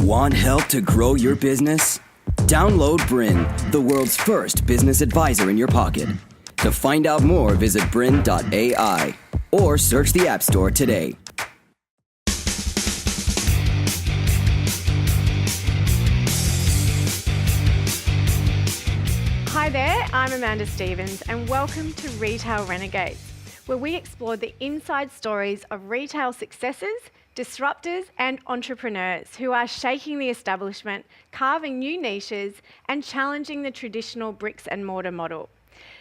Want help to grow your business? Download Bryn, the world's first business advisor in your pocket. To find out more, visit bryn.ai or search the App Store today. Hi there, I'm Amanda Stevens and welcome to Retail Renegades, where we explore the inside stories of retail successes, disruptors and entrepreneurs who are shaking the establishment, carving new niches and challenging the traditional bricks and mortar model.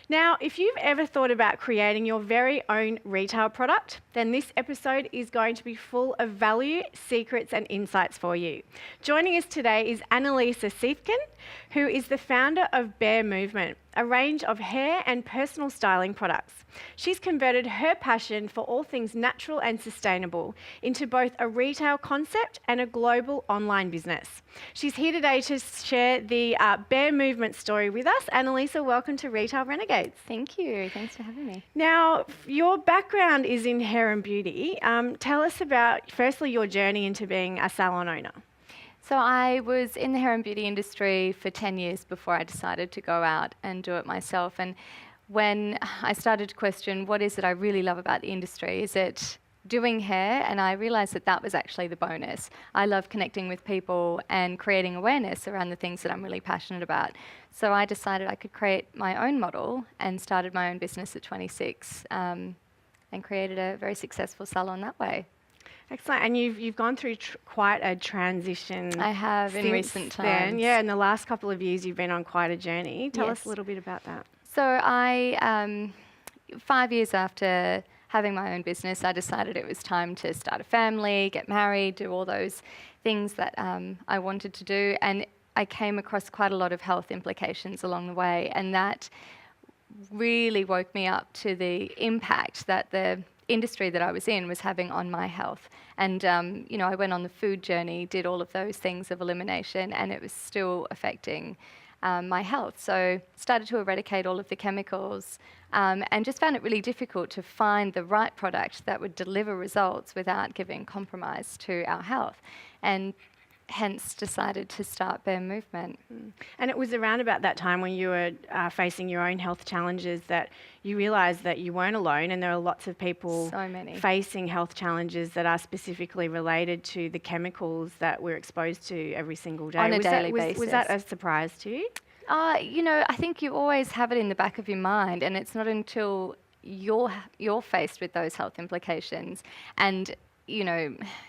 Now, if you've ever thought about creating your very own retail product, then this episode is going to be full of value, secrets and insights for you. Joining us today is Annalisa Siefken, who is the founder of Bare Movement, a range of hair and personal styling products. She's converted her passion for all things natural and sustainable into both a retail concept and a global online business. She's here today to share the Bare Movement story with us. Annalisa, welcome to Retail Renegades. Thank you. Thanks for having me. Now, your background is in hair and beauty. Tell us about, firstly, your journey into being a salon owner. So I was in the hair and beauty industry for 10 years before I decided to go out and do it myself. And when I started to question, what is it I really love about the industry? Is it doing hair? And I realized that that was actually the bonus. I love connecting with people and creating awareness around the things that I'm really passionate about. So I decided I could create my own model and started my own business at 26 and created a very successful salon that way. Excellent. And you've gone through quite a transition. I have in recent times. Then. Yeah, in the last couple of years you've been on quite a journey. Tell us a little bit about that. So I, 5 years after having my own business, I decided it was time to start a family, get married, do all those things that I wanted to do. And I came across quite a lot of health implications along the way. And that really woke me up to the impact that the industry that I was in was having on my health. And, I went on the food journey, did all of those things of elimination, and it was still affecting my health. So started to eradicate all of the chemicals and just found it really difficult to find the right product that would deliver results without giving compromise to our health. And hence decided to start Bare Movement. And it was around about that time when you were facing your own health challenges that you realised that you weren't alone, and there are lots of people facing health challenges that are specifically related to the chemicals that we're exposed to every single day. On a daily basis. Was that a surprise to you? I think you always have it in the back of your mind, and it's not until you're faced with those health implications and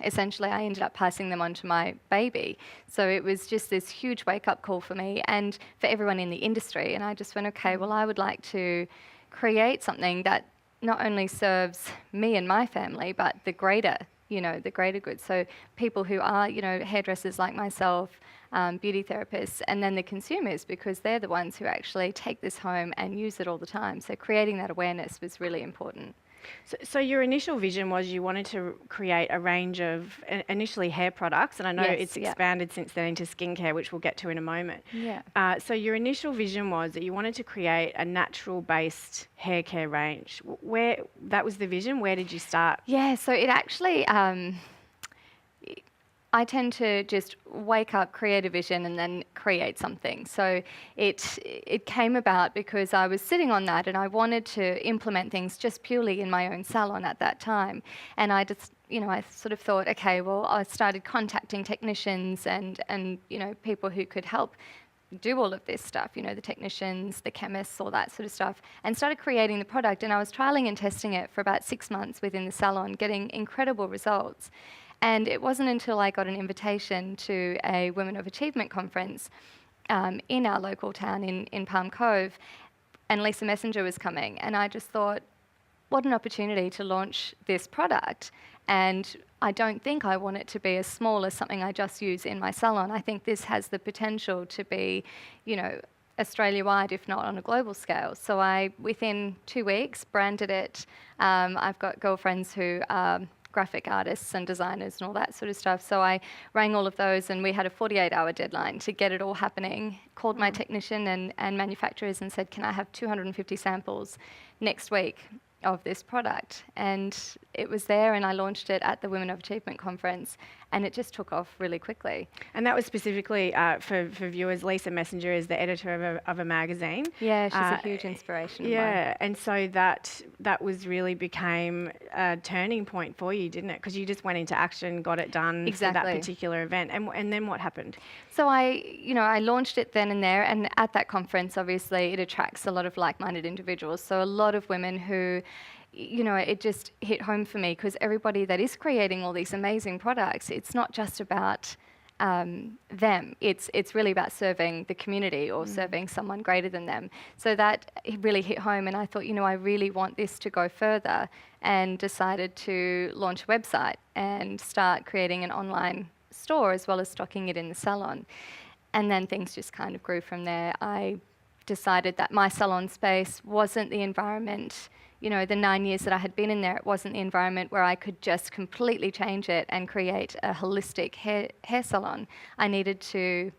essentially I ended up passing them on to my baby. So it was just this huge wake-up call for me and for everyone in the industry. And I just went, okay, well, I would like to create something that not only serves me and my family, but the greater good. So people who are, hairdressers like myself, beauty therapists, and then the consumers, because they're the ones who actually take this home and use it all the time. So creating that awareness was really important. So your initial vision was you wanted to create a range of initially hair products, and I know it's expanded since then into skincare, which we'll get to in a moment. Yeah. So your initial vision was that you wanted to create a natural-based hair care range. Where that was the vision? Where did you start? Yeah. So it actually. I tend to just wake up, create a vision, and then create something. So it came about because I was sitting on that and I wanted to implement things just purely in my own salon at that time. And I just, I sort of thought, okay, well, I started contacting technicians and people who could help do all of this stuff, the technicians, the chemists, all that sort of stuff, and started creating the product. And I was trialing and testing it for about 6 months within the salon, getting incredible results. And it wasn't until I got an invitation to a Women of Achievement conference in our local town in Palm Cove, and Lisa Messenger was coming. And I just thought, what an opportunity to launch this product. And I don't think I want it to be as small as something I just use in my salon. I think this has the potential to be, Australia-wide, if not on a global scale. So I, within 2 weeks, branded it. I've got girlfriends who are graphic artists and designers and all that sort of stuff. So I rang all of those and we had a 48-hour deadline to get it all happening. Called my technician and manufacturers and said, can I have 250 samples next week of this product? And it was there, and I launched it at the Women of Achievement conference. and it just took off really quickly. And that was specifically for viewers. Lisa Messenger is the editor of a magazine. Yeah, she's a huge inspiration of mine. Yeah, and so that was really became a turning point for you, didn't it? Because you just went into action, got it done for that Exactly. particular event. And then what happened? So I launched it then and there, and at that conference, obviously, it attracts a lot of like-minded individuals. So a lot of women who, it just hit home for me, because everybody that is creating all these amazing products, it's not just about them. It's really about serving the community or serving someone greater than them. So that really hit home, and I thought, I really want this to go further, and decided to launch a website and start creating an online store as well as stocking it in the salon. And then things just kind of grew from there. I decided that my salon space wasn't the environment, the 9 years that I had been in there, it wasn't the environment where I could just completely change it and create a holistic hair salon. I needed to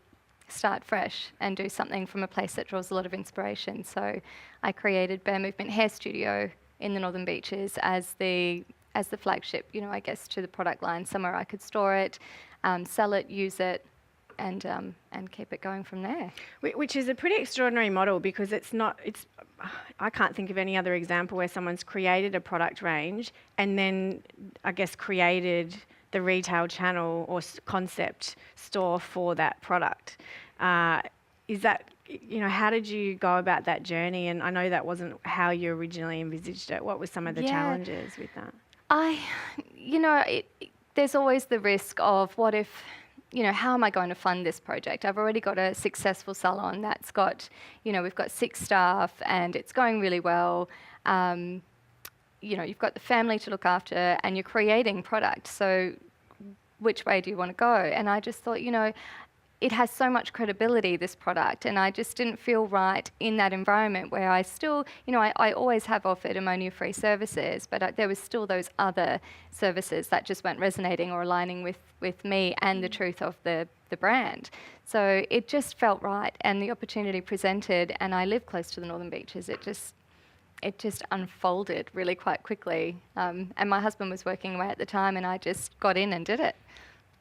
start fresh and do something from a place that draws a lot of inspiration. So I created Bare Movement Hair Studio in the Northern Beaches as the flagship, I guess, to the product line, somewhere I could store it, sell it, use it, and keep it going from there. Which is a pretty extraordinary model, because I can't think of any other example where someone's created a product range and then, I guess, created the retail channel or concept store for that product. Is that, how did you go about that journey? And I know that wasn't how you originally envisaged it. What were some of the challenges with that? There's always the risk of, what if, how am I going to fund this project? I've already got a successful salon that's got, we've got 6 staff and it's going really well. You've got the family to look after and you're creating product. So which way do you want to go? And I just thought, it has so much credibility, this product, and I just didn't feel right in that environment where I still, I always have offered ammonia-free services, but there was still those other services that just weren't resonating or aligning with me and the truth of the brand. So it just felt right, and the opportunity presented, and I live close to the Northern Beaches. It just unfolded really quite quickly, and my husband was working away at the time, and I just got in and did it.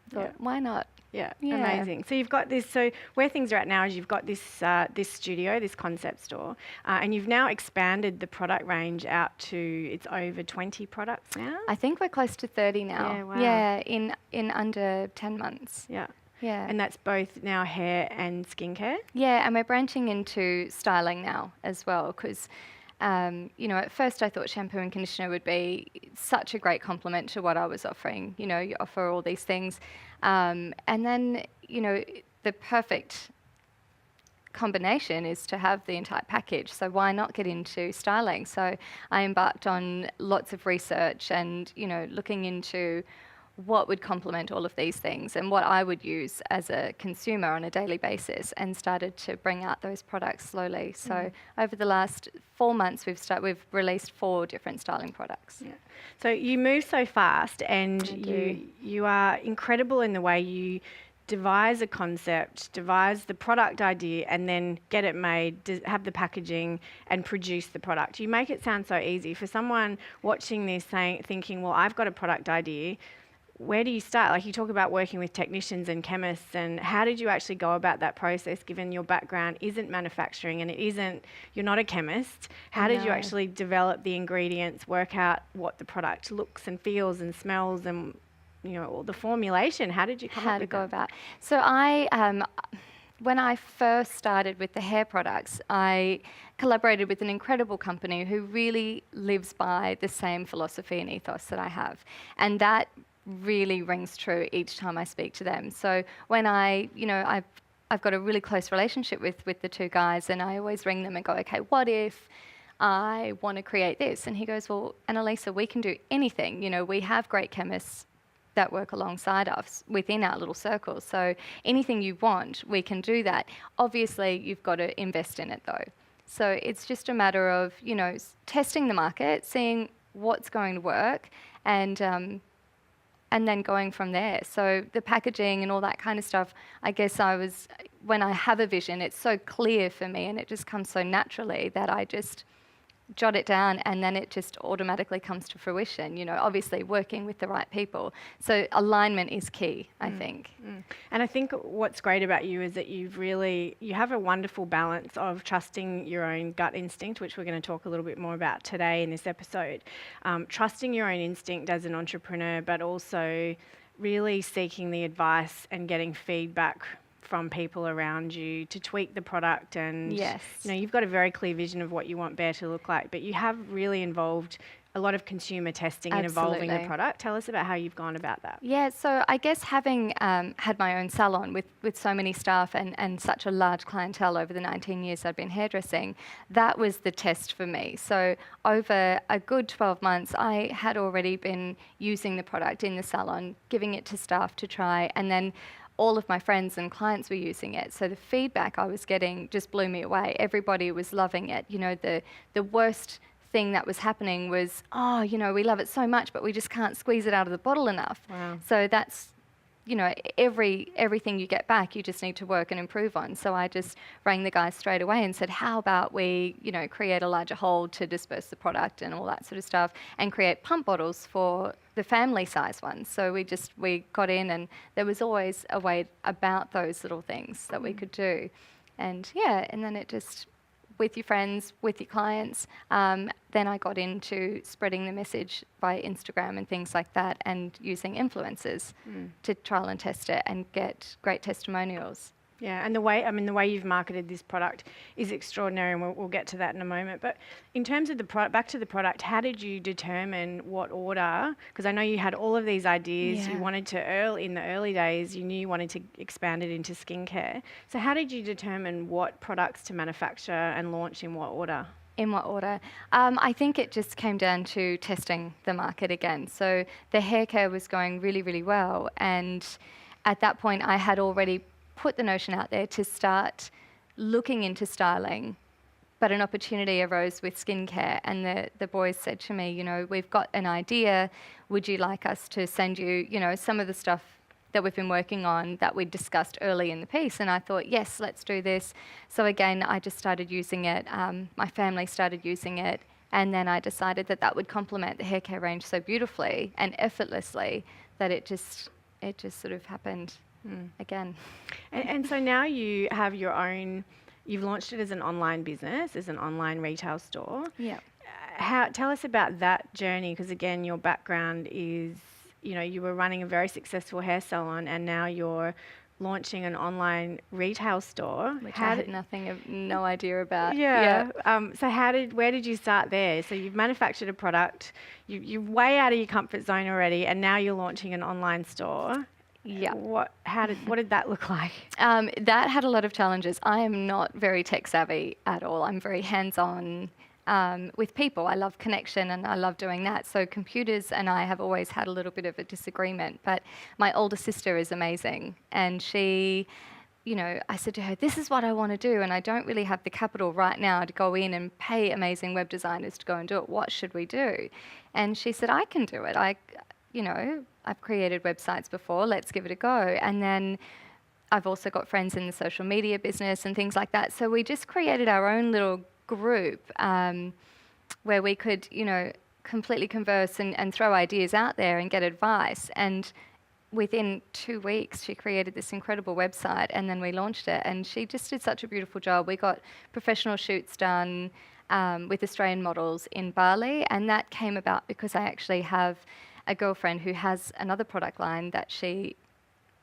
Thought, why not? Yeah, Yeah. amazing. So you've got this. So where things are at now is you've got this this studio, this concept store, and you've now expanded the product range out to it's over 20 products now. I think we're close to 30 now. Yeah, wow. Yeah, in under 10 months. Yeah. Yeah. And that's both now hair and skincare. Yeah, and we're branching into styling now as well, because at first I thought shampoo and conditioner would be such a great complement to what I was offering. You offer all these things. And then, the perfect combination is to have the entire package. So why not get into styling? So I embarked on lots of research and, looking into what would complement all of these things and what I would use as a consumer on a daily basis, and started to bring out those products slowly. So over the last 4 months, we've released 4 different styling products. Yeah. So you move so fast, and you are incredible in the way you devise a concept, devise the product idea, and then get it made, have the packaging, and produce the product. You make it sound so easy. For someone watching this thinking, well, I've got a product idea, where do you start? Like, you talk about working with technicians and chemists, and how did you actually go about that process, given your background isn't manufacturing and you're not a chemist? How did you actually develop the ingredients, work out what the product looks and feels and smells, and all the formulation? How did you come up with that? So when I first started with the hair products, I collaborated with an incredible company who really lives by the same philosophy and ethos that I have, and that really rings true each time I speak to them. So when I've got a really close relationship with the 2 guys, and I always ring them and go, okay, what if I want to create this? And he goes, well, Annalisa, we can do anything. We have great chemists that work alongside us within our little circle. So anything you want, we can do that. Obviously, you've got to invest in it though. So it's just a matter of, testing the market, seeing what's going to work, and then going from there. So the packaging and all that kind of stuff, I guess when I have a vision, it's so clear for me and it just comes so naturally that I just jot it down, and then it just automatically comes to fruition, obviously working with the right people. So alignment is key, I think. And I think what's great about you is that you have a wonderful balance of trusting your own gut instinct, which we're going to talk a little bit more about today in this episode. Trusting your own instinct as an entrepreneur, but also really seeking the advice and getting feedback from people around you to tweak the product. And yes, you've got a very clear vision of what you want Bear to look like, but you have really involved a lot of consumer testing and evolving the product. Tell us about how you've gone about that. Yeah, so I guess having had my own salon with so many staff and such a large clientele over the 19 years I'd been hairdressing, that was the test for me. So over a good 12 months, I had already been using the product in the salon, giving it to staff to try, and then all of my friends and clients were using it. So the feedback I was getting just blew me away. Everybody was loving it. The worst thing that was happening was, we love it so much, but we just can't squeeze it out of the bottle enough. Wow. So that's, everything you get back, you just need to work and improve on. So I just rang the guys straight away and said, how about we, create a larger hold to disperse the product and all that sort of stuff, and create pump bottles for the family size ones. So we got in, and there was always a way about those little things that we could do. And then it just, with your friends, with your clients. Then I got into spreading the message by Instagram and things like that, and using influencers to trial and test it and get great testimonials. Yeah, and the way you've marketed this product is extraordinary, and we'll get to that in a moment. But in terms of the product, back to the product, how did you determine what order? Because I know you had all of these ideas. Yeah. You wanted to, in the early days, you knew you wanted to expand it into skincare. So how did you determine what products to manufacture and launch in what order? In what order? I think it just came down to testing the market again. So the hair care was going really, really well. And at that point, I had already put the notion out there to start looking into styling, but an opportunity arose with skincare, and the boys said to me, we've got an idea, would you like us to send you, some of the stuff that we've been working on that we discussed early in the piece? And I thought, yes, let's do this. So again, I just started using it, my family started using it, and then I decided that would complement the hair care range so beautifully and effortlessly that it just sort of happened. Again. And so now you have your own, you've launched it as an online business, as an online retail store. Yeah. Tell us about that journey, because again, your background is, you were running a very successful hair salon, and now you're launching an online retail store. Which I had no idea about. Yeah. So where did you start there? So you've manufactured a product, you're way out of your comfort zone already, and now you're launching an online store. Yeah. What did that look like? That had a lot of challenges. I am not very tech savvy at all. I'm very hands-on with people. I love connection, and I love doing that. So computers and I have always had a little bit of a disagreement. But my older sister is amazing, and she, I said to her, this is what I want to do, and I don't really have the capital right now to go in and pay amazing web designers to go and do it. What should we do? And she said, I can do it. I've created websites before, let's give it a go. And then I've also got friends in the social media business and things like that. So we just created our own little group where we could, completely converse and throw ideas out there and get advice. And within 2 weeks, she created this incredible website, and then we launched it. And she just did such a beautiful job. We got professional shoots done with Australian models in Bali, and that came about because I actually have a girlfriend who has another product line that she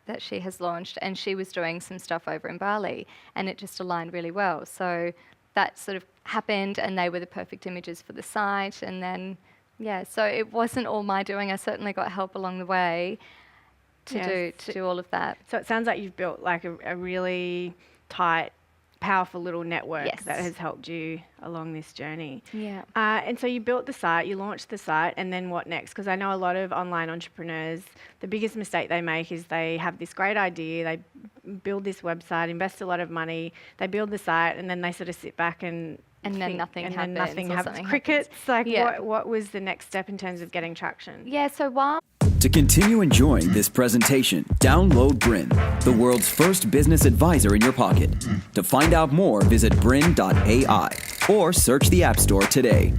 has launched, and she was doing some stuff over in Bali, and it just aligned really well. So that sort of happened, and they were the perfect images for the site. And then, so it wasn't all my doing. I certainly got help along the way to do all of that. So it sounds like you've built like a really tight, powerful little network that has helped you along this journey. Yeah. And so you built the site, you launched the site, and then what next? Because I know a lot of online entrepreneurs, the biggest mistake they make is they have this great idea, they build this website, invest a lot of money, they build the site, and then they sort of sit back and then nothing happens. And then nothing happens. Crickets, what was the next step in terms of getting traction? Yeah, so while... To continue enjoying this presentation, download Bryn, the world's first business advisor in your pocket. To find out more, visit Bryn.ai. or search the App Store today.